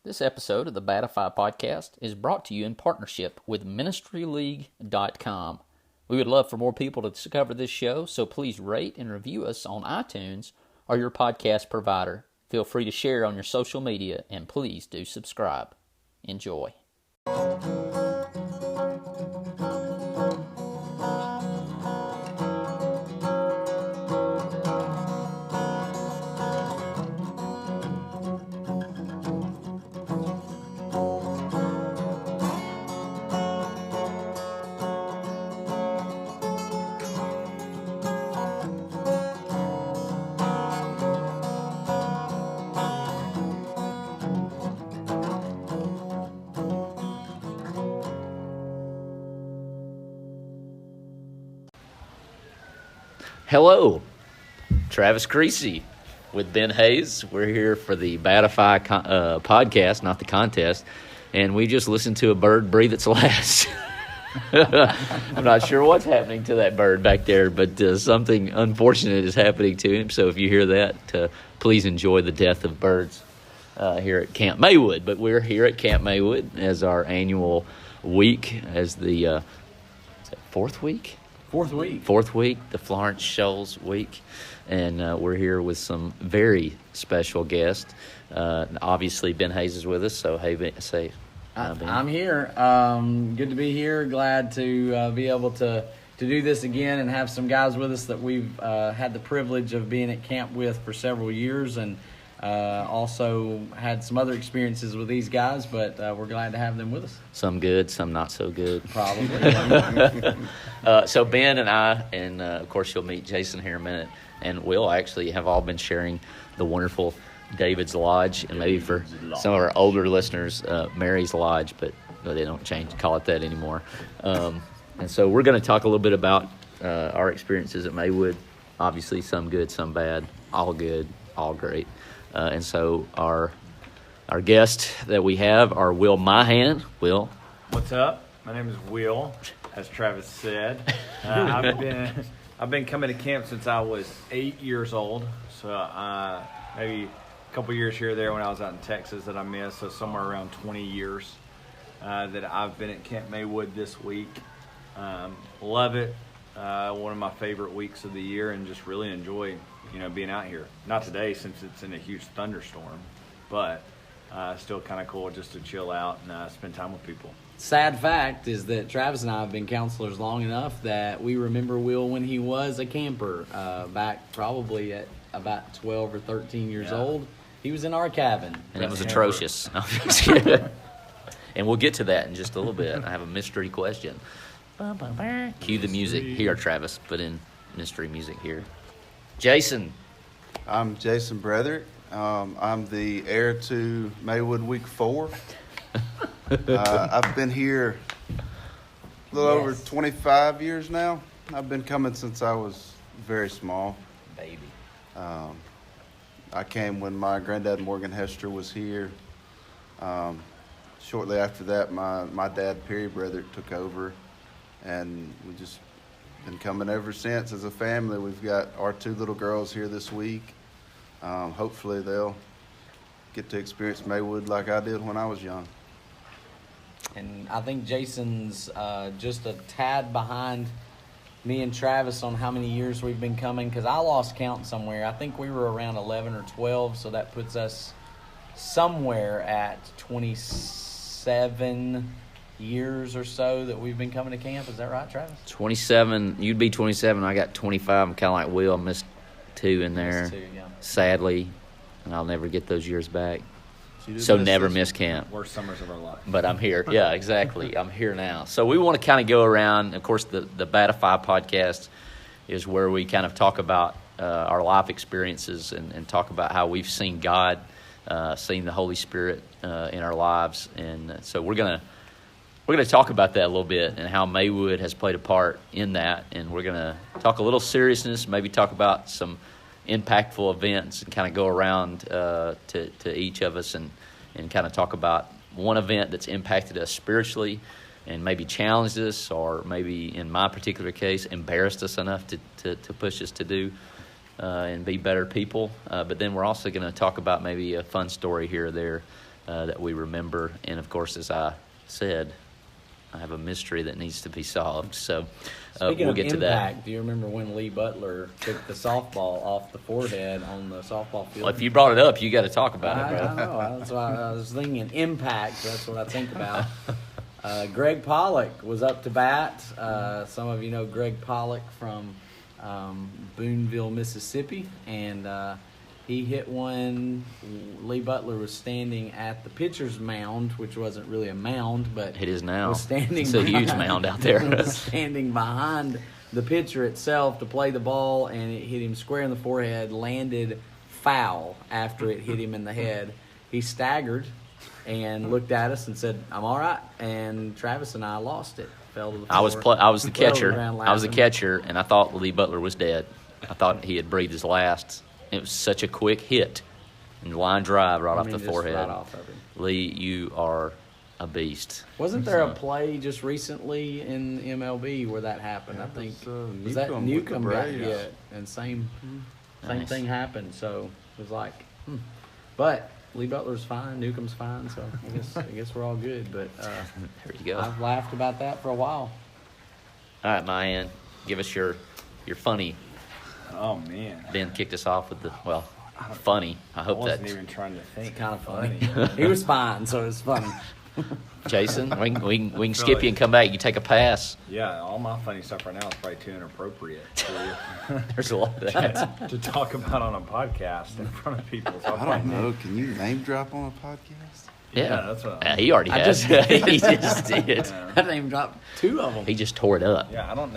This episode of the Batify podcast is brought to you in partnership with ministryleague.com. We would love for more people to discover this show, so please rate and review us on iTunes or your podcast provider. Feel free to share on your social media, and please do subscribe. Enjoy. Hello, Travis Creasy with Ben Hayes. We're here for the Batify podcast, not the contest, and we just listened to a bird breathe its last. I'm not sure what's happening to that bird back there, but something unfortunate is happening to him. So if you hear that, please enjoy the death of birds here at Camp Maywood. But we're here at Camp Maywood as our annual week, as the is that fourth week? Fourth week, the Florence Shoals week, and we're here with some very special guests. Obviously, Ben Hayes is with us, so hey, Ben. I'm here. Good to be here. Glad to be able to do this again and have some guys with us that we've had the privilege of being at camp with for several years, and also had some other experiences with these guys, but we're glad to have them with us. Some good, some not so good. Probably. So Ben and I, and of course you'll meet Jason here in a minute, and Will actually have all been sharing the wonderful David's Lodge, and maybe for some of our older listeners, Mary's Lodge, but they don't call it that anymore. And so we're going to talk a little bit about our experiences at Maywood. Obviously, some good, some bad, all good, all great. And so our guest that we have are Will Myhan. Will. What's up? My name is Will, as Travis said. I've been coming to camp since I was 8 years old. So maybe a couple years here or there when I was out in Texas that I missed. So somewhere around 20 years that I've been at Camp Maywood this week. Love it. One of my favorite weeks of the year, and just really enjoy being out here. Not today since it's in a huge thunderstorm, but still kind of cool just to chill out and spend time with people. Sad fact is that Travis and I have been counselors long enough that we remember Will when he was a camper, back probably at about 12 or 13 years old. He was in our cabin. And it was atrocious. And we'll get to that in just a little bit. I have a mystery question. Cue the music. Here, Travis, put in mystery music here. Jason. I'm Jason Bretherick. I'm the heir to Maywood Week 4. I've been here a little over 25 years now. I've been coming since I was very small. Baby. I came when my granddad Morgan Hester was here. Shortly after that, my dad Perry Bretherick took over, and we just been coming ever since as a family. We've got our 2 little girls here this week. Hopefully they'll get to experience Maywood like I did when I was young. And I think Jason's just a tad behind me and Travis on how many years we've been coming, because I lost count somewhere. I think we were around 11 or 12, so that puts us somewhere at 27 years or so that we've been coming to camp. Is that right, Travis? 27. You'd be 27. I got 25. I'm kind of like Will. I missed 2 in there. Sadly, and I'll never get those years back. So never miss camp. Worst summers of our life. But I'm here. Yeah, exactly. I'm here now. So we want to kind of go around. Of course, the Batify podcast is where we kind of talk about our life experiences and talk about how we've seen God, seen the Holy Spirit in our lives. And so we're gonna talk about that a little bit and how Maywood has played a part in that. And we're gonna talk a little seriousness, maybe talk about some impactful events, and kind of go around to each of us and kind of talk about one event that's impacted us spiritually and maybe challenged us, or maybe in my particular case embarrassed us enough to push us to do and be better people. But then we're also going to talk about maybe a fun story here or there that we remember. And, of course, as I said, I have a mystery that needs to be solved. So Speaking we'll of get to impact, that. do you remember when Lee Butler took the softball off the forehead on the softball field? Well, if you brought it up, you got to talk about it, bro. I know. That's why I was thinking impact. That's what I think about. Greg Pollock was up to bat. Some of you know Greg Pollock from Booneville, Mississippi, and he hit one. Lee Butler was standing at the pitcher's mound, which wasn't really a mound, but It is now. was standing. It's a huge mound out there. Was standing behind the pitcher itself to play the ball, and it hit him square in the forehead. Landed foul after it hit him in the head. He staggered and looked at us and said, "I'm all right." And Travis and I lost it. Fell to the floor. I was the Fell to catcher. ground I was the laughing. catcher, and I thought Lee Butler was dead. I thought he had breathed his last. It was such a quick hit and line drive right off the just forehead. right off of him. Lee, you are a beast. Wasn't there a play just recently in MLB where that happened? I think was that Newcomb with the Newcomb got Braves. hit, and same Nice. thing happened. So it was like, but Lee Butler's fine, Newcomb's fine. So I guess we're all good. But There you go. I've laughed about that for a while. All right, Myhan, give us your funny. Oh man, Ben kicked us off with the funny. I I hope wasn't that even trying to think. Kind of funny. He was fine, so it's funny. Jason, we can skip you and come back. You take a pass. Yeah, all my funny stuff right now is probably too inappropriate There's a lot of that. to talk about on a podcast in front of people. So I don't know. Can you name drop on a podcast? Yeah, that's what. He already I has. just- He just did. I named dropped 2 of them. He just tore it up. Yeah, I don't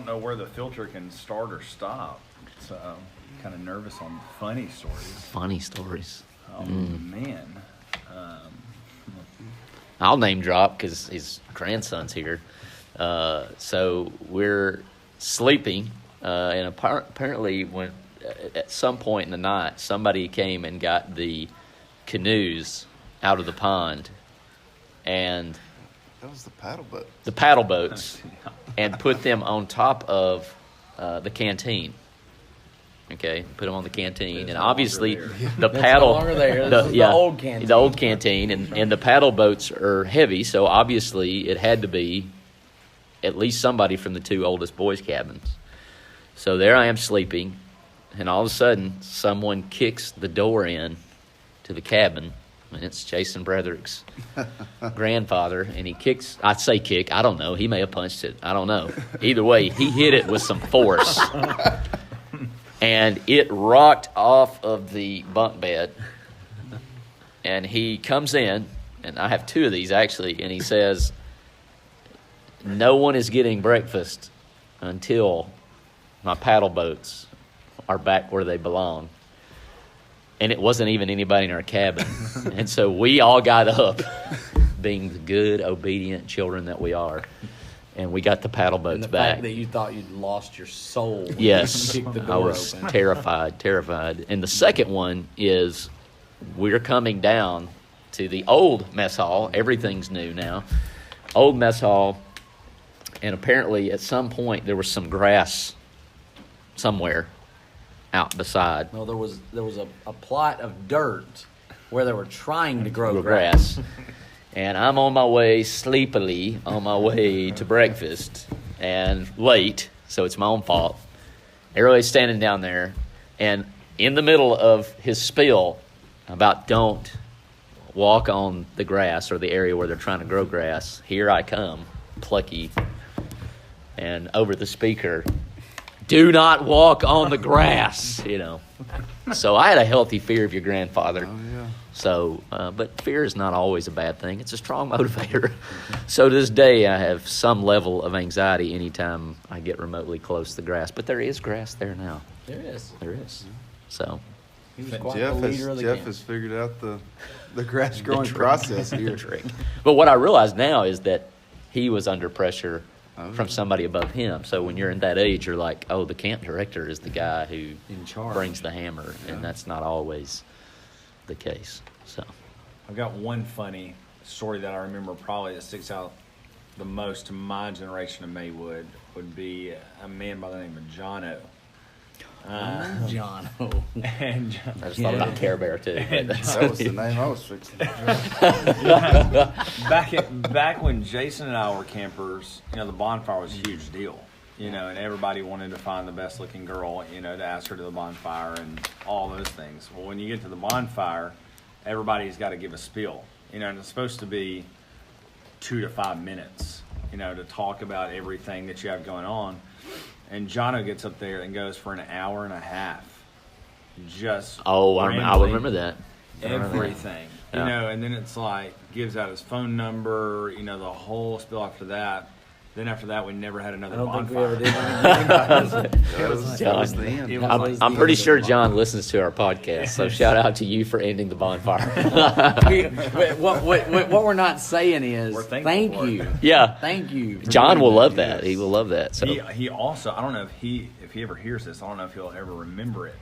know where the filter can start or stop. So I'm kind of nervous on funny stories. Funny stories. Oh man. I'll name drop because his grandson's here. So we're sleeping, and apparently, when at some point in the night, somebody came and got the canoes out of the pond, and That was the paddle boat. the paddle boats, and put them on top of the canteen. Okay, put them on the canteen, and obviously there. the That's paddle, no longer there. This is the old canteen. the old canteen, and the paddle boats are heavy, so obviously it had to be at least somebody from the 2 oldest boys' cabins. So there I am sleeping, and all of a sudden someone kicks the door in to the cabin, and it's Jason Bretherick's grandfather, and he kicks. I say kick, I don't know. He may have punched it. I don't know. Either way, he hit it with some force. And it rocked off of the bunk bed. And he comes in, and I have 2 of these actually, and he says, "No one is getting breakfast until my paddle boats are back where they belong." And it wasn't even anybody in our cabin. And so we all got up, being the good, obedient children that we are. And we got the paddle boats And the back. fact that you thought you'd lost your soul. When Yes, you kicked the I door was open. terrified. And the second one is we're coming down to the old mess hall. Everything's new now. Old mess hall. And apparently at some point there was some grass somewhere out beside. No, there was a plot of dirt where they were trying to grow grass. And I'm on my way, sleepily, on my way to breakfast, and late, so it's my own fault. Everybody's standing down there, and in the middle of his spiel about don't walk on the grass or the area where they're trying to grow grass, here I come, plucky, and over the speaker, do not walk on the grass, So I had a healthy fear of your grandfather. Oh, yeah. So, but fear is not always a bad thing. It's a strong motivator. So to this day, I have some level of anxiety anytime I get remotely close to the grass. But there is grass there now. There is. There is. So, He was quite Jeff the leader of the Jeff camp. has figured out the grass growing process here. trick. But what I realize now is that he was under pressure Oh, from yeah. somebody above him. So when you're in that age, you're like, oh, the camp director is the guy who In charge. brings the hammer. Yeah. And that's not always the case. So, I've got one funny story that I remember probably that sticks out the most to my generation of Maywood would be a man by the name of Jono. John. And I just thought about Care Bear too. but that's- That was the name I was fixing. back when Jason and I were campers, the bonfire was a huge deal. And everybody wanted to find the best looking girl, to ask her to the bonfire and all those things. Well, when you get to the bonfire, everybody's got to give a spiel, and it's supposed to be 2 to 5 minutes, to talk about everything that you have going on. And Jono gets up there and goes for an hour and a half. Just I rambling remember that. everything, Yeah. and then it's like gives out his phone number, the whole spiel after that. Then after that, we never had another I don't think bonfire. we ever did. That was the end. It was I'm pretty sure John listens to our podcast, so shout out to you for ending the bonfire. what we're not saying is We're thankful thank for it. you. Yeah, Thank you. for John doing will love that. that. He will love that. So He also, I don't know if he ever hears this. I don't know if he'll ever remember it.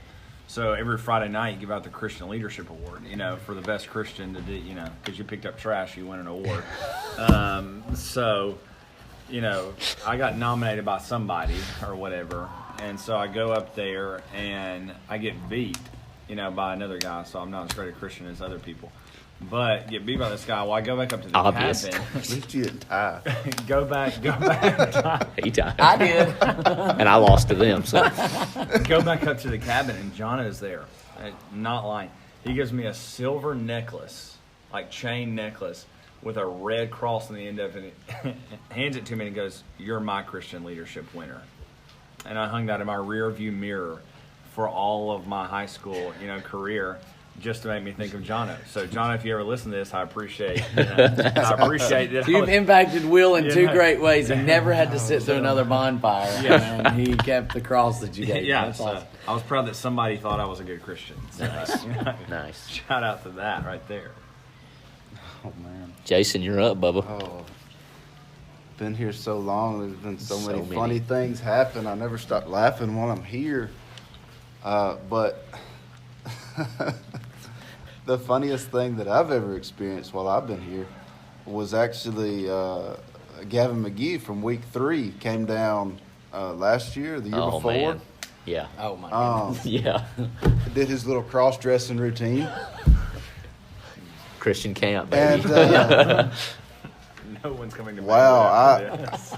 So every Friday night, you give out the Christian Leadership Award, for the best Christian to do, because you picked up trash, you win an award. I got nominated by somebody or whatever, and so I go up there and I get beat, by another guy. So I'm not as great a Christian as other people, but get beat by this guy. Well, I go back up to the Obvious. cabin, At least you didn't tie. go back. he died, I did. and I lost to them. So Go back up to the cabin, and Jono's there. Not lying. He gives me a silver necklace, like chain necklace, with a red cross on the end of it. And hands it to me and goes, "You're my Christian leadership winner." And I hung that in my rear view mirror for all of my high school, career, just to make me think of Jono. So, Jono, if you ever listen to this, I appreciate. I appreciate that. You've impacted Will in two Yeah. great ways. He never had to sit through another bonfire, Yeah. and he kept the cross that you gave. Yeah, That's so awesome. I was proud that somebody thought I was a good Christian. So, nice. Shout out to that right there. Oh, man. Jason, you're up, Bubba. Oh, been here so long. There's been so So many many. funny things happen. I never stop laughing while I'm here. But the funniest thing that I've ever experienced while I've been here was actually Gavin McGee from week 3 came down last year, the year Oh before. man, yeah, Oh my Um, goodness. yeah. did his little cross-dressing routine. Christian Camp, baby. And No one's coming to Wow, Maywood after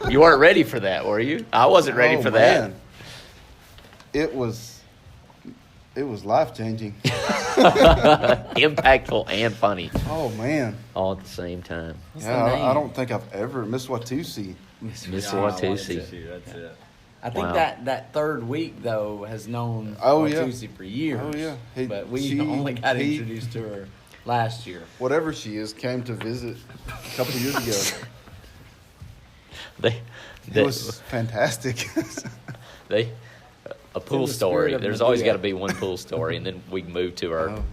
this. You weren't ready for that, were you? I wasn't ready for that. man. It was life-changing. Impactful and funny Oh, man. all at the same time. What's Yeah, the name? I don't think I've ever missed Watusi. Miss Yeah, Watusi. That's it. I think Wow. that third week though has known Oh, yeah. Watusi for years. Oh, yeah. But we only got introduced to her last year. Whatever she is, came to visit a couple of years ago. They, It was fantastic. a pool in the story. spirit of There's always Medea. got to be one pool story, and then we can move to our.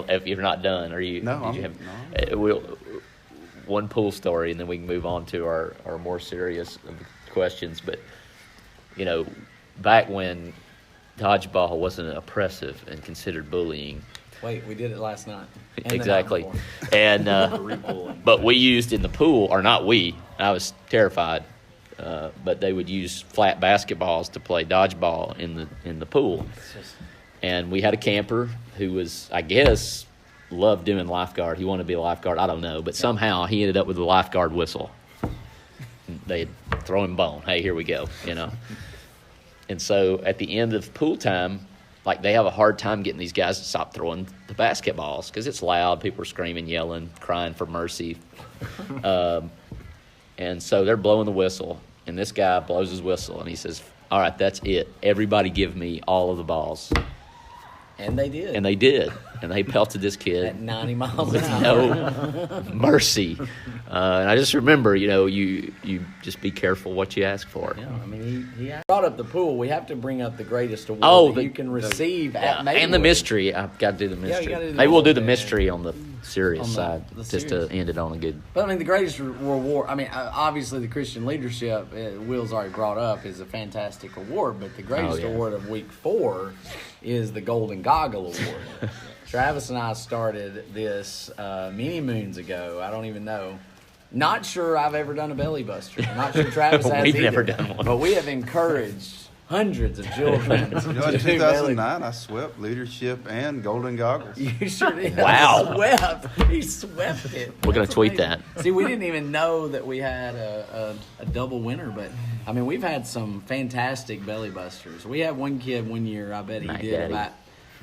If you're not done, are you? No, did you I'm- have, we'll one pool story, and then we can move on to our more serious questions. But back when dodgeball wasn't oppressive and considered bullying. Wait, we did it last night. And the night Exactly. before. And Repulling. but we used in the pool, or not we. I was terrified, but they would use flat basketballs to play dodgeball in the pool. And we had a camper who was, I guess, loved doing lifeguard. He wanted to be a lifeguard. I don't know, but somehow he ended up with a lifeguard whistle. They'd throw him a bone. Hey, here we go. And so at the end of pool time, like they have a hard time getting these guys to stop throwing the basketballs because it's loud. People are screaming, yelling, crying for mercy. And so they're blowing the whistle, and this guy blows his whistle, and he says, "All right, that's it. Everybody give me all of the balls." And they did. And they did. And they pelted this kid at 90 miles with an hour. no mercy. And I just remember, you just be careful what you ask for. Yeah, I mean, he brought up the pool. We have to bring up the greatest award Oh, that you can receive Yeah, at Maywood. and the mystery. I've got to do the mystery. you gotta do the Maybe we'll do the mystery. mystery on the serious On side, the just serious. to end it on a good. But I mean, the greatest reward. I mean, obviously, the Christian leadership Will's already brought up is a fantastic award. But the greatest yeah. award of week 4 is the Golden Goggle Award. Travis and I started this many moons ago. I don't even know. Not sure I've ever done a belly buster. Not sure Travis has We've either. never done one. But we have encouraged hundreds of children. You know, in 2009, I swept leadership and golden goggles. You sure did. Wow. He swept it. We're going That's to tweet amazing. that. See, we didn't even know that we had a double winner, but I mean, we've had some fantastic belly busters. We had one kid one year, I bet he Mac did Daddy. about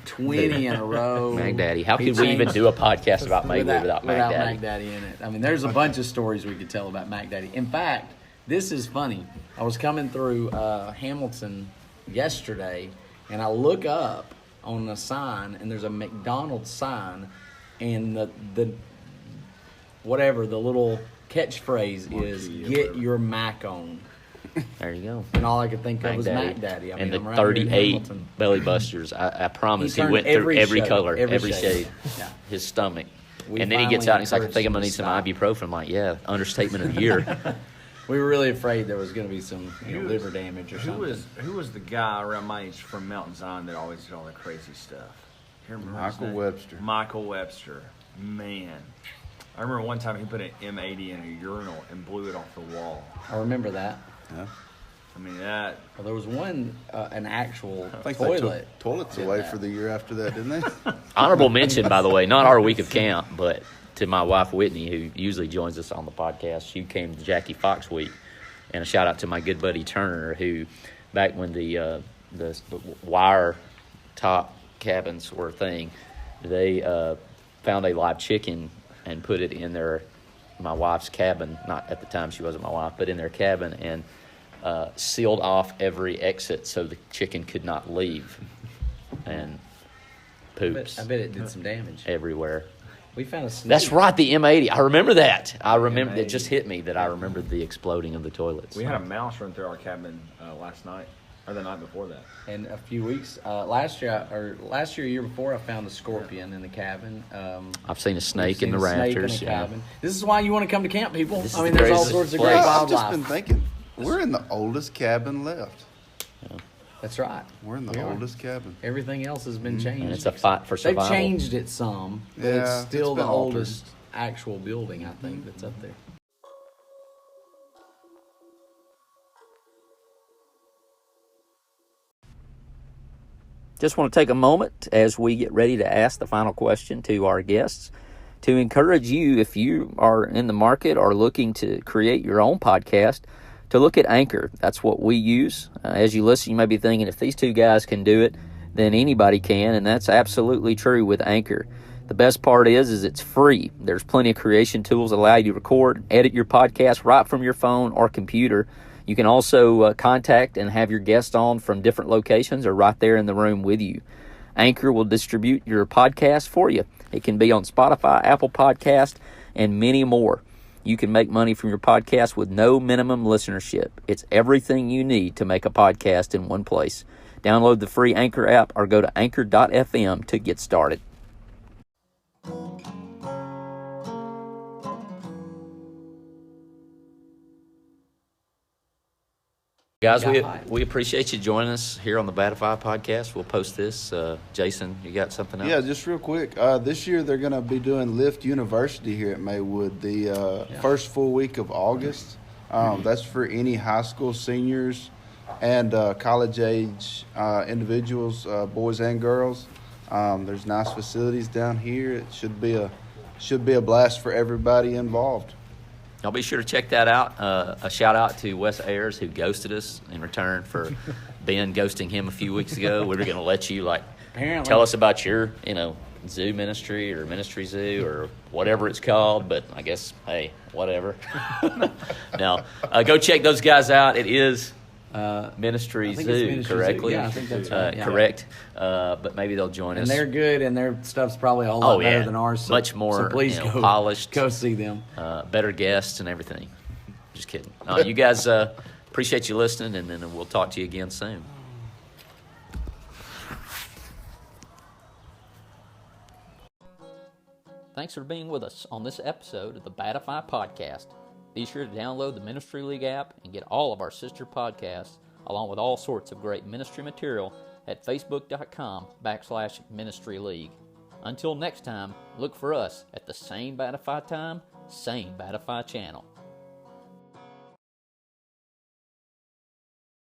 20 in a row. Mac Daddy. How He could we even changed- do a podcast about Maywood without Mac Daddy? Mac Daddy in it. I mean, there's a bunch of stories we could tell about Mac Daddy. In fact, this is funny. I was coming through Hamilton yesterday, and I look up on the sign, and there's a McDonald's sign, and the whatever the little catchphrase is, "Get your Mac on." There you go. And all I could think of Mac was Daddy. Mac Daddy. I And mean, the I'm right here in 38 Hamilton. belly busters. I promise he turned went through every shade, color, every shade. Yeah. His stomach. We And then he gets finally out and he's like, I think I'm going to need encouraged some him to ibuprofen. I'm like, yeah, understatement of the year. We were really afraid there was going to be some liver damage or something. Who was the guy around my age from Mountain Zion that always did all the crazy stuff? You remember his Michael name? Webster. Michael Webster. Man. I remember one time he put an M80 in a urinal and blew it off the wall. I remember that. Yeah. I mean, that. Well, there was one, an actual I think they toilet. took toilets did away that. for the year after that, didn't they? Honorable mention, by the way, not our week of camp, but to my wife, Whitney, who usually joins us on the podcast. She came to Jackie Fox week. And a shout out to my good buddy Turner, who back when the wire top cabins were a thing, they found a live chicken and put it in my wife's cabin. Not at the time, she wasn't my wife, but in their cabin, and sealed off every exit so the chicken could not leave. And poops I bet it did some damage. everywhere. We found a snake. That's right, the M80. I remember that. I remember M80. it just hit me that I remembered the exploding of the toilets. We had a mouse run through our cabin last night, or the night before that. And a few weeks, last year, year before, I found a scorpion in the cabin. I've seen a snake in the Seen a snake in rafters. the Yeah. cabin. This is why you want to come to camp, people. This is I mean, the there's all greatest sorts of place. great I've just wildlife. been thinking, we're in the oldest cabin left. That's right. We're in We the are. oldest cabin. Everything else has been changed. And it's a fight for They've survival. changed it some, but Yeah, it's it's still the been altered. oldest actual building, I think, that's up there. Just want to take a moment as we get ready to ask the final question to our guests to encourage you, if you are in the market or looking to create your own podcast, to look at Anchor. That's what we use. As you listen, you may be thinking, if these two guys can do it, then anybody can, and that's absolutely true with Anchor. The best part is it's free. There's plenty of creation tools that allow you to record, edit your podcast right from your phone or computer. You can also contact and have your guests on from different locations or right there in the room with you. Anchor will distribute your podcast for you. It can be on Spotify, Apple Podcast, and many more. You can make money from your podcast with no minimum listenership. It's everything you need to make a podcast in one place. Download the free Anchor app or go to anchor.fm to get started. Guys, we appreciate you joining us here on the Batify podcast. We'll post this. Jason, you got something else? Yeah, just real quick. This year they're going to be doing Lift University here at Maywood the first full week of August. That's for any high school seniors and college-age individuals, boys and girls. There's nice facilities down here. It should be a blast for everybody involved. Y'all be sure to check that out. A shout out to Wes Ayers, who ghosted us in return for Ben ghosting him a few weeks ago. We were going to let you Apparently. tell us about your zoo ministry or ministry zoo or whatever it's called. But I guess, hey, whatever. Now, go check those guys out. It is Ministry I think Zoo, it's Ministry Zoo. correctly? Yeah, I think that's right. Yeah. Correct. But maybe they'll join And us. they're good, and their stuff's probably a lot better than ours. So, Much more so please go, polished. Go see them. Better guests and everything. Just kidding. You guys, appreciate you listening, and then we'll talk to you again soon. Thanks for being with us on this episode of the Batify Podcast. Be sure to download the Ministry League app and get all of our sister podcasts, along with all sorts of great ministry material at facebook.com/Ministry League. Until next time, look for us at the same Batify time, same Batify channel.